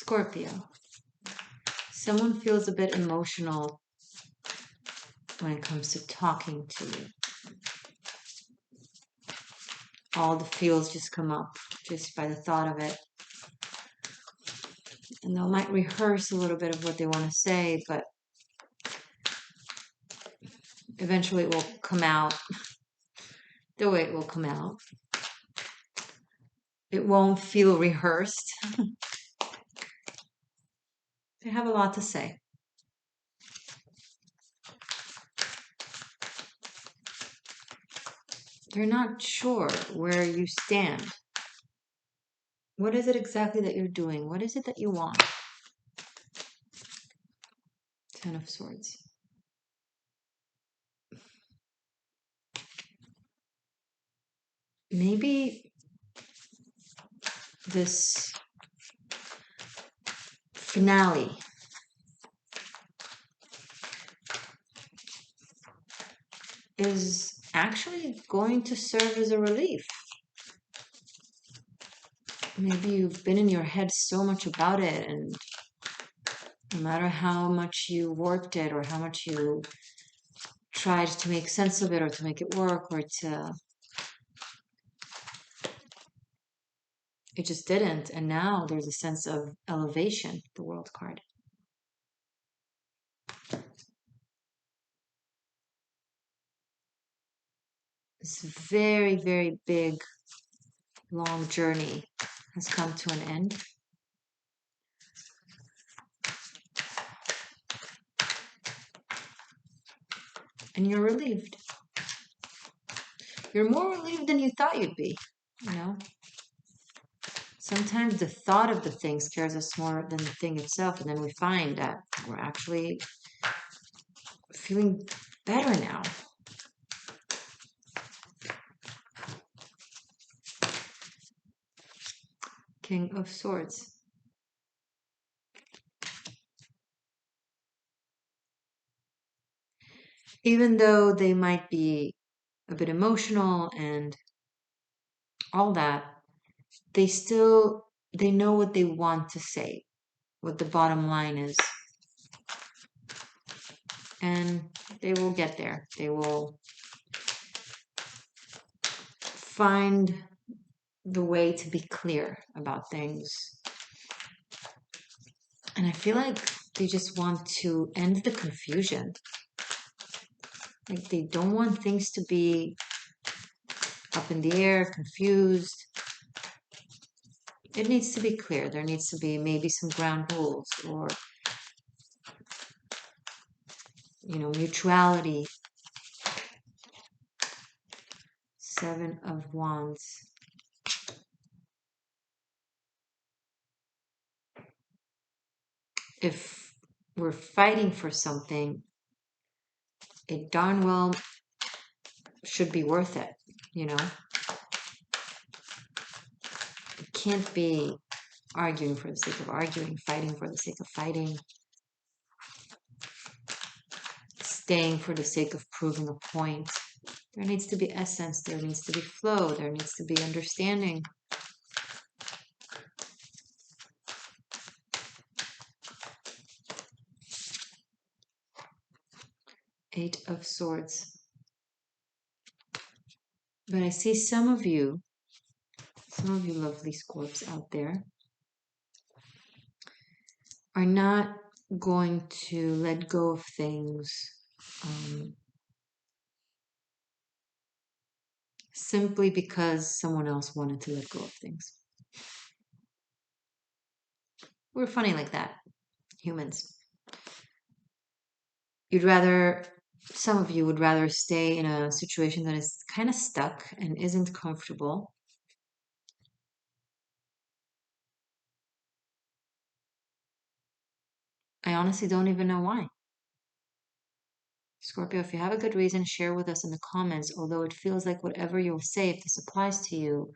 Scorpio. Someone feels a bit emotional when it comes to talking to you. All the feels just come up just by the thought of it. And they might rehearse a little bit of what they want to say, but eventually it will come out the way it will come out. It won't feel rehearsed. They have a lot to say. They're not sure where you stand. What is it exactly that you're doing? What is it that you want? Ten of Swords. Maybe this finale is actually going to serve as a relief. Maybe you've been in your head so much about it, and no matter how much you worked it or how much you tried to make sense of it or to make it work or to... It just didn't. And now there's a sense of elevation, the World card. This very, very big, long journey has come to an end. And you're relieved. You're more relieved than you thought you'd be, you know? Sometimes the thought of the thing scares us more than the thing itself, and then we find that we're actually feeling better now. King of Swords. Even though they might be a bit emotional and all that, they know what they want to say, what the bottom line is. And they will get there. They will find the way to be clear about things. And I feel like they just want to end the confusion. Like they don't want things to be up in the air, confused. It needs to be clear. There needs to be maybe some ground rules or, you know, mutuality. Seven of Wands. If we're fighting for something, it darn well should be worth it, you know? It can't be arguing for the sake of arguing, fighting for the sake of fighting, staying for the sake of proving a point. There needs to be essence, there needs to be flow, there needs to be understanding. Eight of Swords. But I see some of you lovely Scorps out there, are not going to let go of things simply because someone else wanted to let go of things. We're funny like that, humans. Some of you would rather stay in a situation that is kind of stuck and isn't comfortable. I honestly don't even know why. Scorpio, if you have a good reason, share with us in the comments, although it feels like whatever you'll say, if this applies to you,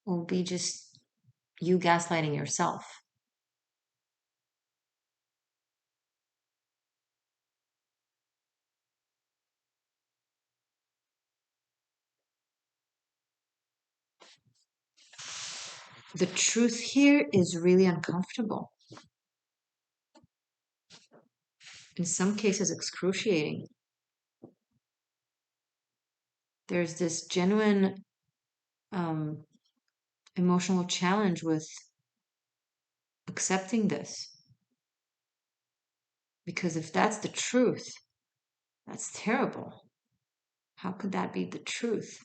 will be just you gaslighting yourself. The truth here is really uncomfortable. in some cases excruciating. There's this genuine emotional challenge with accepting this. Because if that's the truth, that's terrible. How could that be the truth?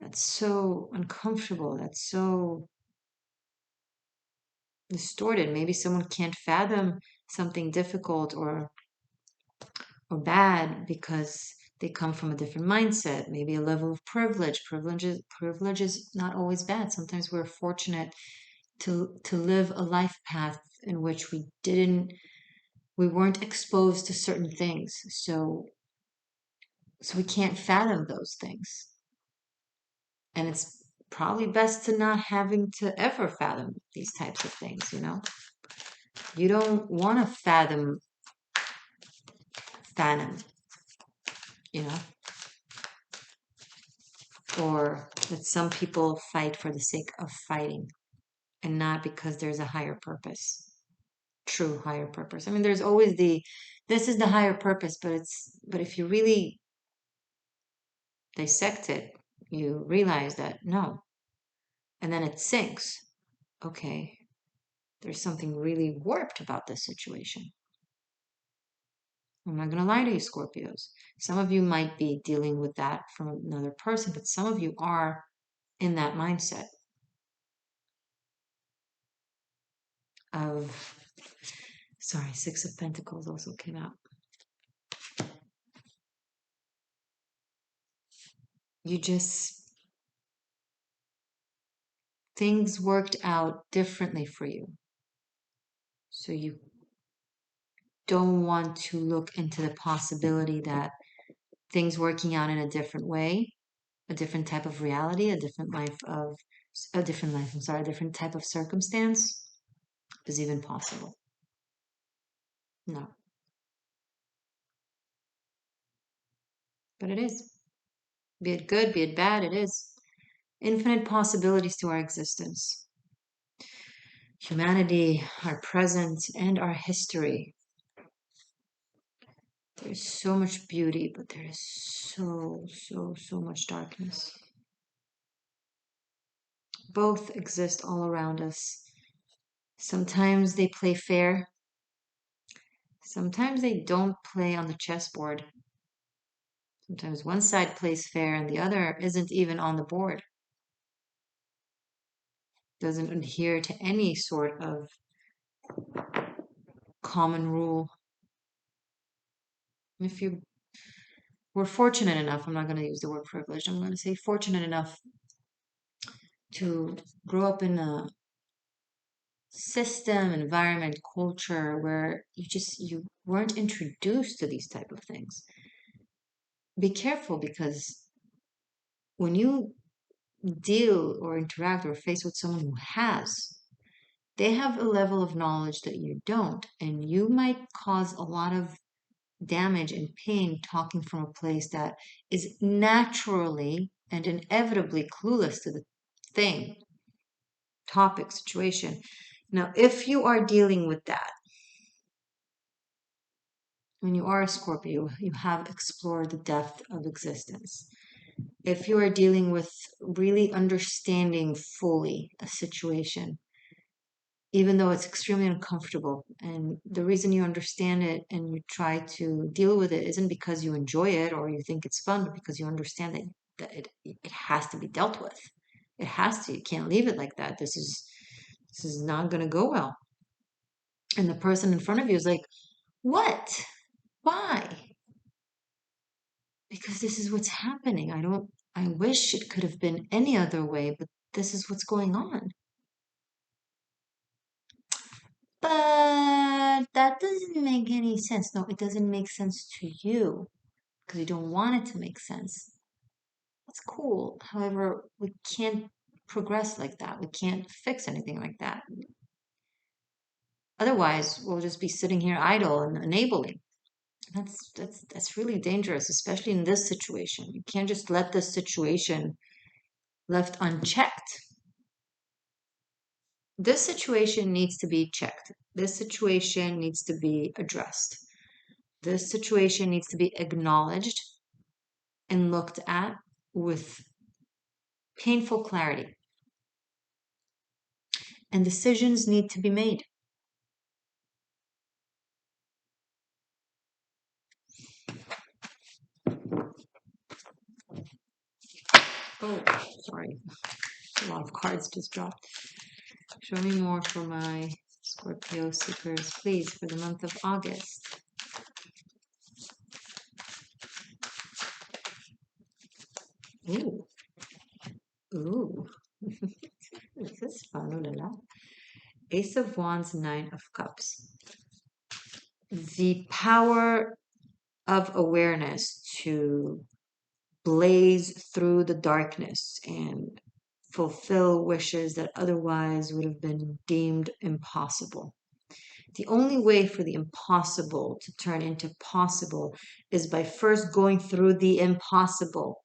That's so uncomfortable. That's so distorted. Maybe someone can't fathom something difficult or bad because they come from a different mindset, maybe a level of privilege. Privilege is not always bad. Sometimes we're fortunate to live a life path in which we weren't exposed to certain things. So we can't fathom those things. And it's probably best to not having to ever fathom these types of things, you know? You don't want to fathom, you know? Or that some people fight for the sake of fighting and not because there's a higher purpose, true higher purpose. I mean, there's always this is the higher purpose, but if you really dissect it, you realize that no. And then it sinks. Okay, there's something really warped about this situation. I'm not going to lie to you, Scorpios. Some of you might be dealing with that from another person, but some of you are in that mindset of, sorry, Six of Pentacles also came out. You just, things worked out differently for you. So you don't want to look into the possibility that things working out in a different way, a different type of reality, a different type of circumstance is even possible. No. But it is. Be it good, be it bad, it is. Infinite possibilities to our existence. Humanity, our present, and our history. There's so much beauty, but there is so much darkness. Both exist all around us. Sometimes they play fair. Sometimes they don't play on the chessboard. Sometimes one side plays fair and the other isn't even on the board. Doesn't adhere to any sort of common rule. If you were fortunate enough, I'm not going to use the word privileged, I'm going to say fortunate enough to grow up in a system, environment, culture where you weren't introduced to these type of things. Be careful, because when you deal or interact or face with someone who they have a level of knowledge that you don't, and you might cause a lot of damage and pain talking from a place that is naturally and inevitably clueless to the thing, topic, situation. Now, if you are dealing with that, when you are a Scorpio, you have explored the depth of existence. If you are dealing with really understanding fully a situation, even though it's extremely uncomfortable, and the reason you understand it and you try to deal with it isn't because you enjoy it or you think it's fun, but because you understand that it has to be dealt with. It has to. You can't leave it like that. This is not going to go well. And the person in front of you is like, what? Why? Because this is what's happening. I wish it could have been any other way, but this is what's going on. But that doesn't make any sense. No, it doesn't make sense to you because you don't want it to make sense. That's cool. However, we can't progress like that. We can't fix anything like that. Otherwise, we'll just be sitting here idle and enabling. That's really dangerous, especially in this situation. You can't just let this situation left unchecked. This situation needs to be checked. This situation needs to be addressed. This situation needs to be acknowledged and looked at with painful clarity. And decisions need to be made. Oh, sorry. A lot of cards just dropped. Show me more for my Scorpio seekers, please, for the month of August. Ooh. Ooh. This is fun. Ooh la la. Ace of Wands, Nine of Cups. The power of awareness to blaze through the darkness and fulfill wishes that otherwise would have been deemed impossible. The only way for the impossible to turn into possible is by first going through the impossible.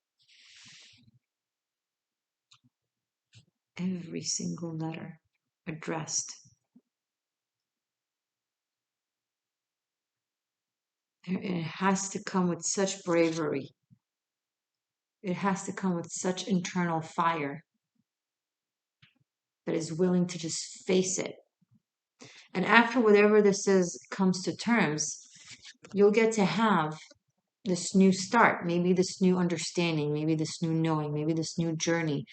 Every single letter addressed. It has to come with such bravery. It has to come with such internal fire that is willing to just face it. And after whatever this is comes to terms, you'll get to have this new start, maybe this new understanding, maybe this new knowing, maybe this new journey,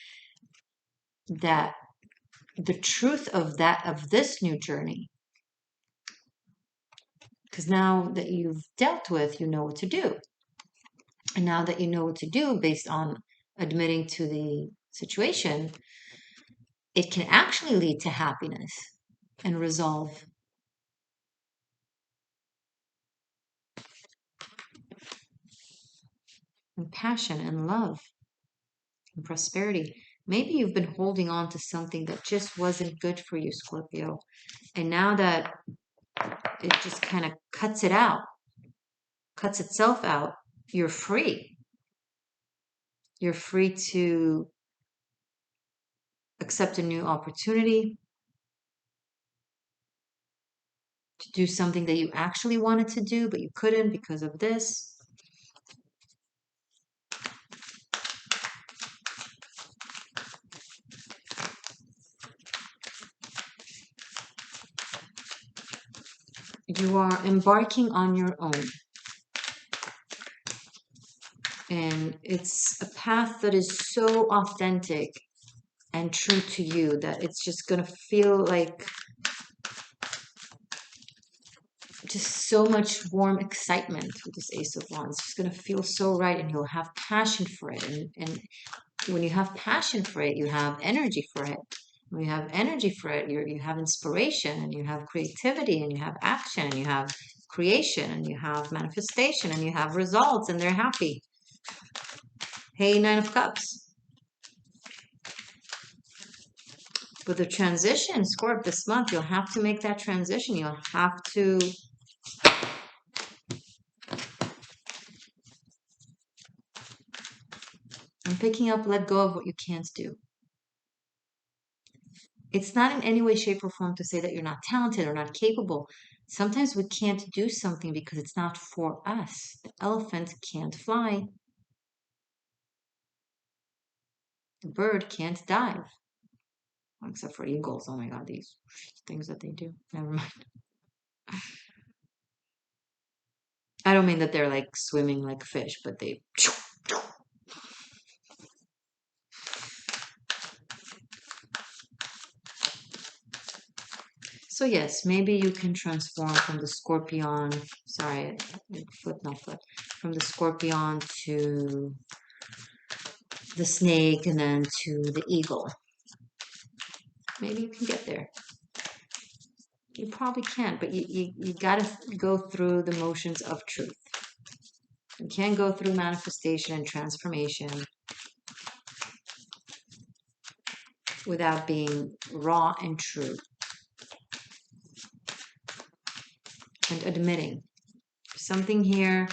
that the truth of this new journey, because now that you've dealt with, you know what to do. And now that you know what to do based on admitting to the situation, it can actually lead to happiness and resolve. And passion and love and prosperity. Maybe you've been holding on to something that just wasn't good for you, Scorpio. And now that it just kind of cuts itself out, you're free. You're free to accept a new opportunity, to do something that you actually wanted to do, but you couldn't because of this. You are embarking on your own. And it's a path that is so authentic and true to you that it's just going to feel like just so much warm excitement with this Ace of Wands. It's going to feel so right, and you'll have passion for it. And when you have passion for it, you have energy for it. When you have energy for it, you have inspiration, and you have creativity, and you have action, and you have creation, and you have manifestation, and you have results, and they're happy. Hey, Nine of Cups. But the transition, Scorp, this month, you'll have to make that transition. You'll have to I'm picking up, let go of what you can't do. It's not in any way, shape, or form to say that you're not talented or not capable. Sometimes we can't do something because it's not for us. The elephant can't fly. The bird can't dive. Except for eagles. Oh my God, these things that they do. Never mind. I don't mean that they're like swimming like fish, but they. So yes, maybe you can transform from the scorpion, sorry, not foot, from the scorpion to the snake and then to the eagle. Maybe you can get there. You probably can't, but you got to go through the motions of truth. You can't go through manifestation and transformation without being raw and true and admitting. Something here,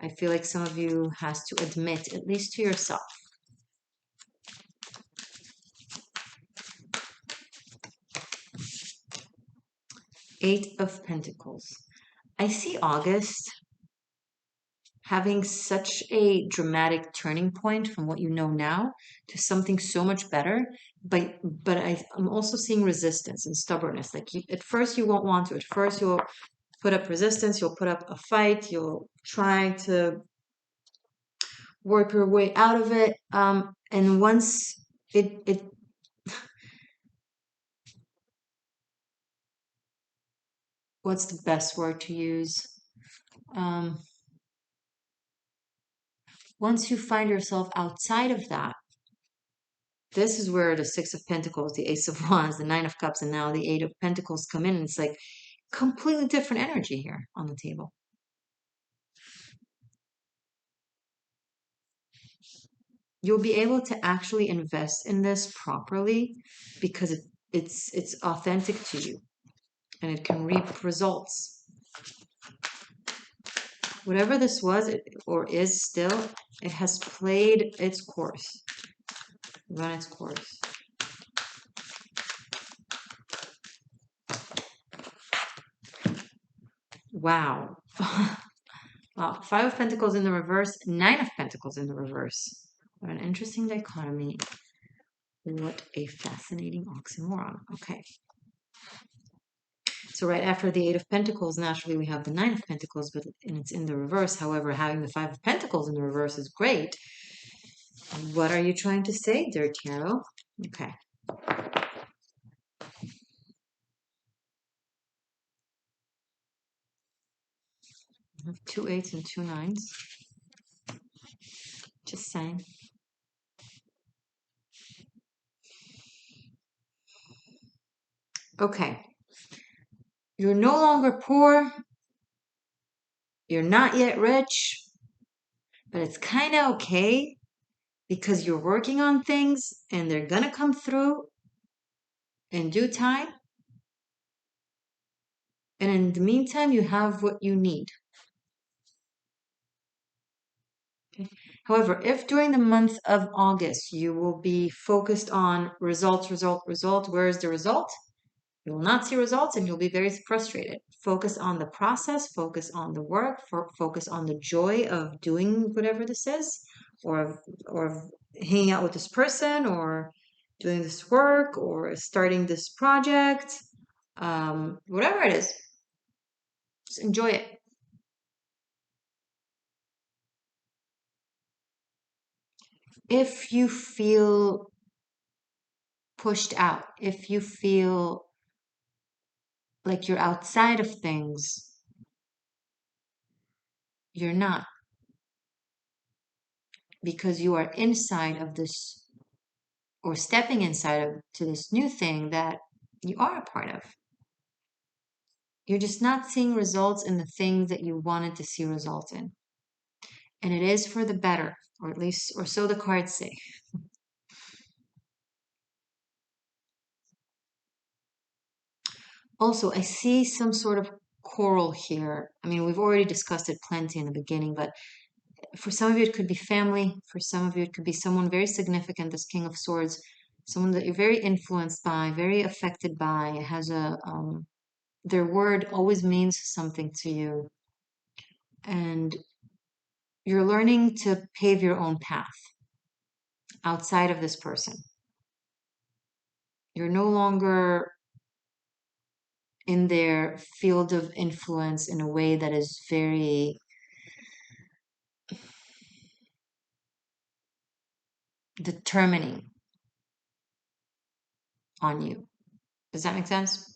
I feel like some of you has to admit, at least to yourself. Eight of Pentacles. I see August having such a dramatic turning point from what you know now to something so much better. But I'm also seeing resistance and stubbornness. Like at first you won't want to. At first you'll put up resistance. You'll put up a fight. You'll try to work your way out of it. And once it what's the best word to use? Um, Once you find yourself outside of that, this is where the Six of Pentacles, the Ace of Wands, the Nine of Cups, and now the Eight of Pentacles come in. And it's like completely different energy here on the table. You'll be able to actually invest in this properly because it's authentic to you and it can reap results. Whatever this was or is still, it has played its course, run its course. Wow. Wow. Five of Pentacles in the reverse, Nine of Pentacles in the reverse. What an interesting dichotomy. What a fascinating oxymoron. Okay. So right after the Eight of Pentacles, naturally we have the Nine of Pentacles, and it's in the reverse. However, having the Five of Pentacles in the reverse is great. What are you trying to say, dear Tarot? Okay. I have 2 8s and 2 9s. Just saying. Okay. You're no longer poor. You're not yet rich, but it's kind of okay because you're working on things and they're going to come through in due time. And in the meantime, you have what you need. Okay. However, if during the month of August you will be focused on result, where is the result? You will not see results and you'll be very frustrated. Focus on the process, focus on the work, focus on the joy of doing whatever this is, or hanging out with this person, or doing this work, or starting this project, whatever it is. Just enjoy it. If you feel pushed out, if you feel like you're outside of things, you're not, because you are inside of this, or stepping inside of to this new thing that you are a part of. You're just not seeing results in the things that you wanted to see results in. And it is for the better, or at least, or so the cards say. Also, I see some sort of coral here. I mean, we've already discussed it plenty in the beginning, but for some of you, it could be family. For some of you, it could be someone very significant, this King of Swords, someone that you're very influenced by, very affected by, has their word always means something to you. And you're learning to pave your own path outside of this person. You're no longer in their field of influence in a way that is very determining on you. Does that make sense?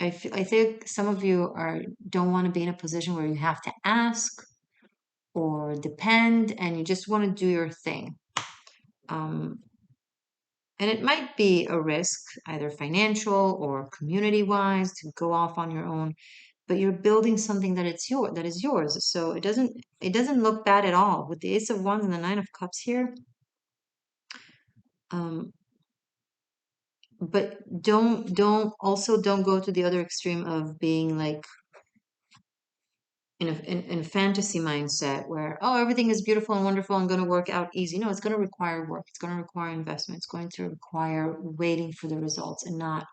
I think some of you don't want to be in a position where you have to ask or depend, and you just want to do your thing. And it might be a risk, either financial or community-wise, to go off on your own. But you're building something that is yours. So it doesn't look bad at all. With the Ace of Wands and the Nine of Cups here, but don't go to the other extreme of being like in a fantasy mindset where, oh, everything is beautiful and wonderful and going to work out easy. No, it's going to require work. It's going to require investment. It's going to require waiting for the results and not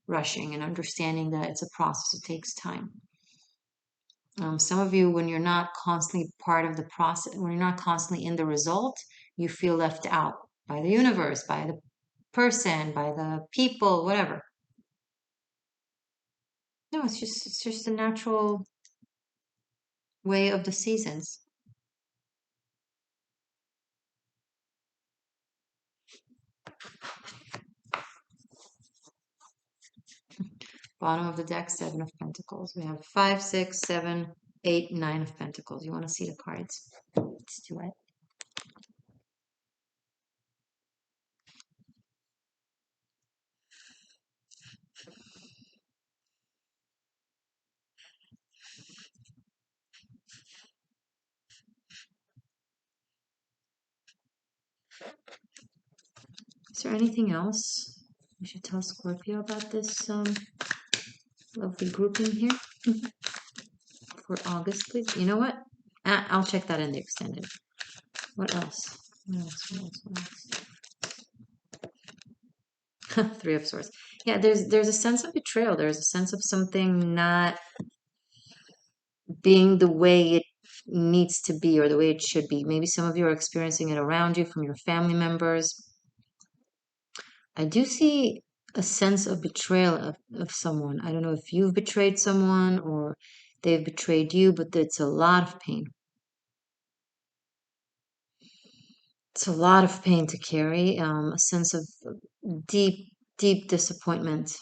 rushing, and understanding that it's a process. It takes time. Some of you, when you're not constantly part of the process, when you're not constantly in the result, you feel left out by the universe, by the person, by the people, whatever. No, it's just the natural way of the seasons. Bottom of the deck, 7 of Pentacles. We have 5, 6, 7, 8, 9 of Pentacles. You want to see the cards? Let's do it. Is there anything else we should tell Scorpio about this lovely grouping here for August, please? You know what? I'll check that in the extended. What else? What else? What else? What else? 3 of Swords. Yeah, there's a sense of betrayal. There's a sense of something not being the way it needs to be or the way it should be. Maybe some of you are experiencing it around you from your family members. I do see a sense of betrayal of someone. I don't know if you've betrayed someone or they've betrayed you, but it's a lot of pain. It's a lot of pain to carry, a sense of deep, deep disappointment.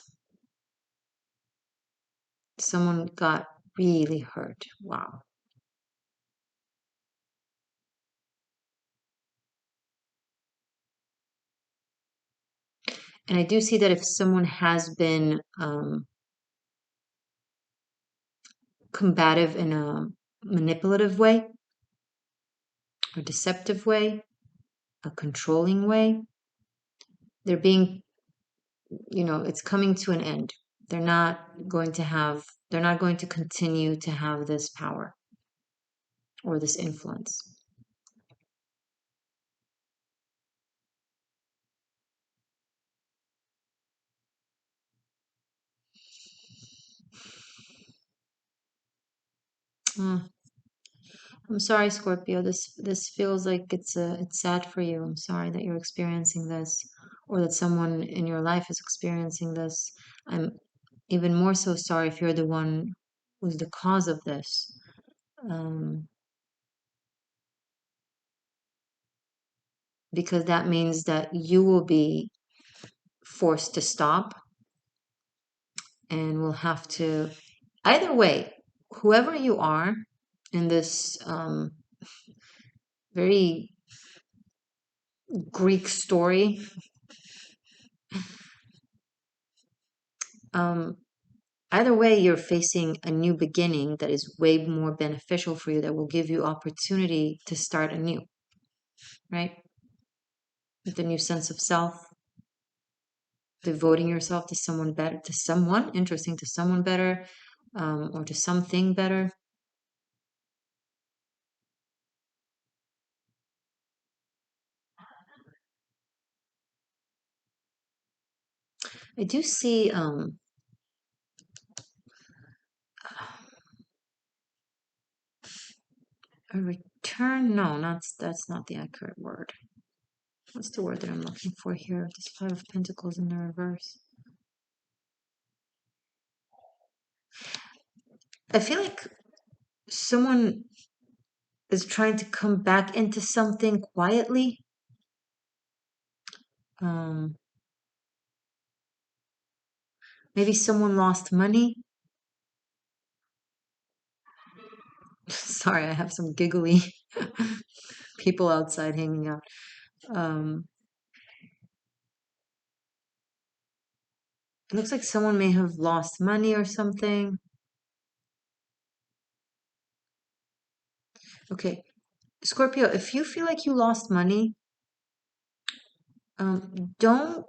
Someone got really hurt. Wow. And I do see that if someone has been combative in a manipulative way, a deceptive way, a controlling way, they're being, it's coming to an end. They're not going to continue to have this power or this influence. I'm sorry, Scorpio. This feels like it's sad for you. I'm sorry that you're experiencing this, or that someone in your life is experiencing this. I'm even more so sorry if you're the one who's the cause of this. Um, because that means that you will be forced to stop and will have to, either way, whoever you are in this very Greek story, um, either way, you're facing a new beginning that is way more beneficial for you, that will give you opportunity to start anew, right? With a new sense of self, devoting yourself to someone better, to someone interesting, to someone better, or to something better. I do see a return. No, that's not the accurate word. What's the word that I'm looking for here? This 5 of Pentacles in the reverse. I feel like someone is trying to come back into something quietly. Maybe someone lost money. Sorry, I have some giggly people outside hanging out. It looks like someone may have lost money or something. Okay, Scorpio, if you feel like you lost money, don't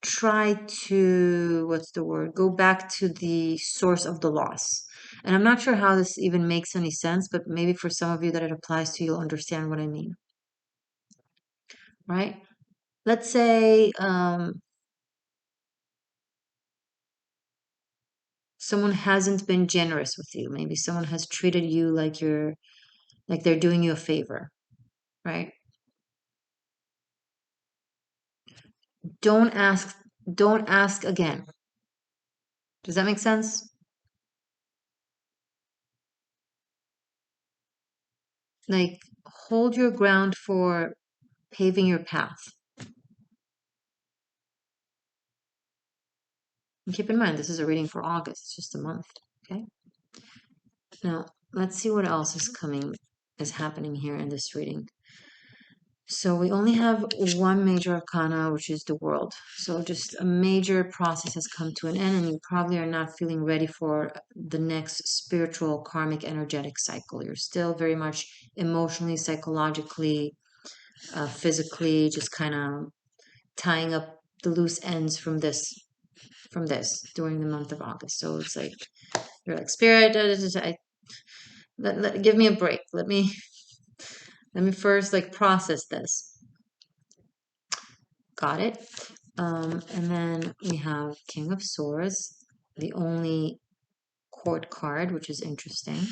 try to, what's the word? Go back to the source of the loss. And I'm not sure how this even makes any sense, but maybe for some of you that it applies to, you'll understand what I mean. Right? Let's say someone hasn't been generous with you. Maybe someone has treated you like they're doing you a favor, right? Don't ask, don't ask again. Does that make sense? Like, hold your ground for paving your path. And keep in mind, this is a reading for August. It's just a month, okay? Now, let's see what else is happening here in this reading. So we only have one major arcana, which is the world. So just a major process has come to an end, and you probably are not feeling ready for the next spiritual, karmic, energetic cycle. You're still very much emotionally, psychologically, physically, just kind of tying up the loose ends from this during the month of August. So it's like you're like, spirit, give me a break. Let me first like process this. Got it. And then we have King of Swords, the only court card, which is interesting.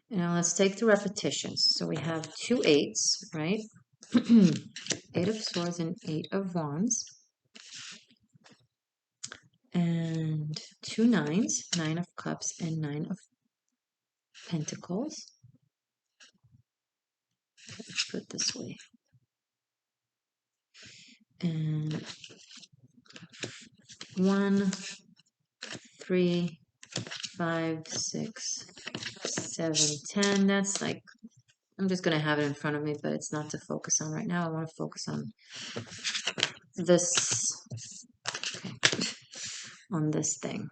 Now let's take the repetitions. So we have 2 8s, right? 8 of Swords and 8 of Wands. And 2 9s, 9 of Cups and 9 of Pentacles. Let's put it this way. And 1, 3, 5, 6, 7, 10. That's like, I'm just going to have it in front of me, but it's not to focus on right now. I want to focus on this, okay, on this thing.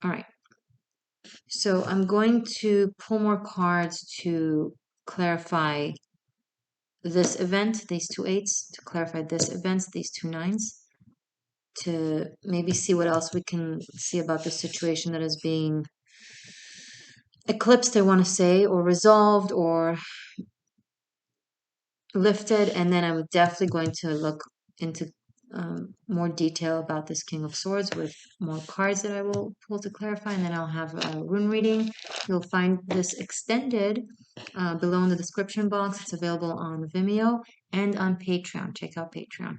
All right. So I'm going to pull more cards to clarify this event, these 2 8s, to clarify this event, these 2 9s, to maybe see what else we can see about the situation that is being eclipsed, I want to say, or resolved or lifted. And then I'm definitely going to look into more detail about this King of Swords with more cards that I will pull to clarify, and then I'll have a rune reading. You'll find this extended below in the description box. It's available on Vimeo and on Patreon. Check out Patreon.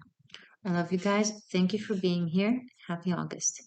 I love you guys. Thank you for being here. Happy August.